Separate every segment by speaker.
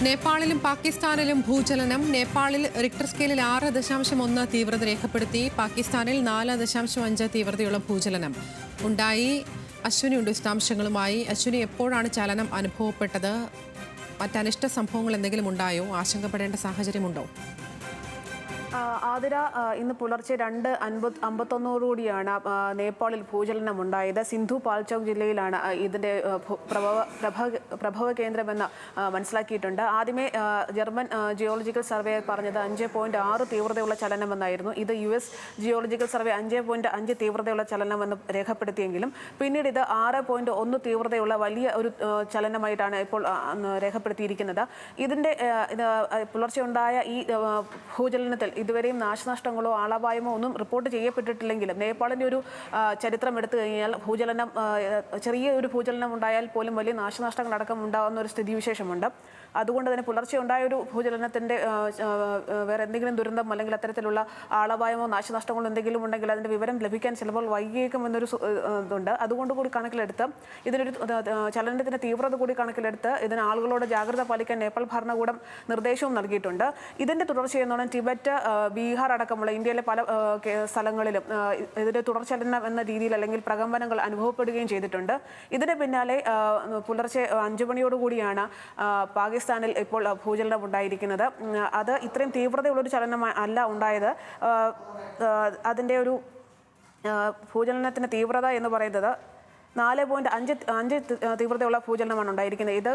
Speaker 1: നേപ്പാളിലും പാകിസ്ഥാനിലും ഭൂചലനം. നേപ്പാളിൽ റിക്ടർ സ്കെയിലിൽ 6.1 തീവ്രത രേഖപ്പെടുത്തി. പാകിസ്ഥാനിൽ 4.5 തീവ്രതയുള്ള ഭൂചലനം ഉണ്ടായി. അശ്വിനിയുണ്ട് വിശദാംശങ്ങളുമായി. അശ്വിനി, എപ്പോഴാണ് ചലനം അനുഭവപ്പെട്ടത്? മറ്റനിഷ്ട സംഭവങ്ങൾ എന്തെങ്കിലും ഉണ്ടായോ? ആശങ്കപ്പെടേണ്ട സാഹചര്യമുണ്ടോ?
Speaker 2: ആതിര, ഇന്ന് പുലർച്ചെ 2:51 നേപ്പാളിൽ ഭൂചലനം ഉണ്ടായത്. സിന്ധു പാൽചോക് ജില്ലയിലാണ് ഇതിൻ്റെ പ്രഭവ കേന്ദ്രമെന്ന് മനസ്സിലാക്കിയിട്ടുണ്ട്. ആദ്യമേ ജർമ്മൻ ജിയോളജിക്കൽ സർവേ പറഞ്ഞത് 5.6 തീവ്രതയുള്ള ചലനമെന്നായിരുന്നു. ഇത് US ജിയോളജിക്കൽ സർവേ 5.5 തീവ്രതയുള്ള ചലനമെന്ന് രേഖപ്പെടുത്തിയെങ്കിലും പിന്നീട് ഇത് 6.1 തീവ്രതയുള്ള വലിയ ഒരു ചലനമായിട്ടാണ് ഇപ്പോൾ രേഖപ്പെടുത്തിയിരിക്കുന്നത്. ഇതിൻ്റെ പുലർച്ചെ ഉണ്ടായ ഈ ഭൂചലനത്തിൽ ഇതുവരെയും നാശനഷ്ടങ്ങളോ ആളപായമോ ഒന്നും റിപ്പോർട്ട് ചെയ്യപ്പെട്ടിട്ടില്ലെങ്കിലും നേപ്പാളിൻ്റെ ഒരു ചരിത്രം എടുത്തു കഴിഞ്ഞാൽ ചെറിയൊരു ഭൂചലനം ഉണ്ടായാൽ പോലും വലിയ നാശനഷ്ടങ്ങളടക്കം ഉണ്ടാകുന്ന ഒരു സ്ഥിതിവിശേഷമുണ്ട്. അതുകൊണ്ട് തന്നെ പുലർച്ചെ ഉണ്ടായ ഒരു ഭൂചലനത്തിൻ്റെ വേറെ എന്തെങ്കിലും ദുരന്തം അല്ലെങ്കിൽ അത്തരത്തിലുള്ള ആളപായമോ നാശനഷ്ടങ്ങളോ എന്തെങ്കിലും ഉണ്ടെങ്കിൽ അതിൻ്റെ വിവരം ലഭിക്കാൻ ചിലപ്പോൾ വൈകിയേക്കുമെന്നൊരു ഇതുണ്ട്. അതുകൊണ്ട് കൂടി കണക്കിലെടുത്ത് ഇതിനൊരു ചലനത്തിൻ്റെ തീവ്രത കൂടി കണക്കിലെടുത്ത് ഇതിന് ആളുകളോട് ജാഗ്രത പാലിക്കാൻ നേപ്പാൾ ഭരണകൂടം നിർദ്ദേശവും നൽകിയിട്ടുണ്ട്. ഇതിൻ്റെ തുടർച്ചയെന്നോണം ടിബറ്റ്, ബീഹാർ അടക്കമുള്ള ഇന്ത്യയിലെ പല സ്ഥലങ്ങളിലും ഇതിൻ്റെ തുടർചലനം എന്ന രീതിയിൽ അല്ലെങ്കിൽ പ്രകമ്പനങ്ങൾ അനുഭവപ്പെടുകയും ചെയ്തിട്ടുണ്ട്. ഇതിന് പിന്നാലെ പുലർച്ചെ 5 മണിയോടുകൂടിയാണ് പാകിസ്ഥാനിൽ ഇപ്പോൾ ഭൂചലനം ഉണ്ടായിരിക്കുന്നത്. അത് ഇത്രയും തീവ്രതയുള്ളൊരു ചലനം അല്ല ഉണ്ടായത്. അതിൻ്റെ ഒരു ഭൂചലനത്തിൻ്റെ തീവ്രത എന്ന് പറയുന്നത് 4.5 തീവ്രതയുള്ള ഭൂചലനമാണ് ഉണ്ടായിരിക്കുന്നത്. ഇത്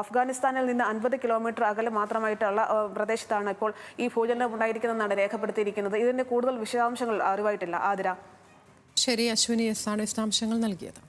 Speaker 2: അഫ്ഗാനിസ്ഥാനിൽ നിന്ന് 50 കിലോമീറ്റർ അകലെ മാത്രമായിട്ടുള്ള പ്രദേശത്താണ് ഇപ്പോൾ ഈ ഭൂചലനം ഉണ്ടായിരിക്കുന്നതെന്നാണ് രേഖപ്പെടുത്തിയിരിക്കുന്നത്. ഇതിൻ്റെ കൂടുതൽ വിശദാംശങ്ങൾ അറിവായിട്ടില്ല. ആതിര.
Speaker 1: ശരി, അശ്വിനി എസ് ആണ് വിശദാംശങ്ങൾ നൽകിയത്.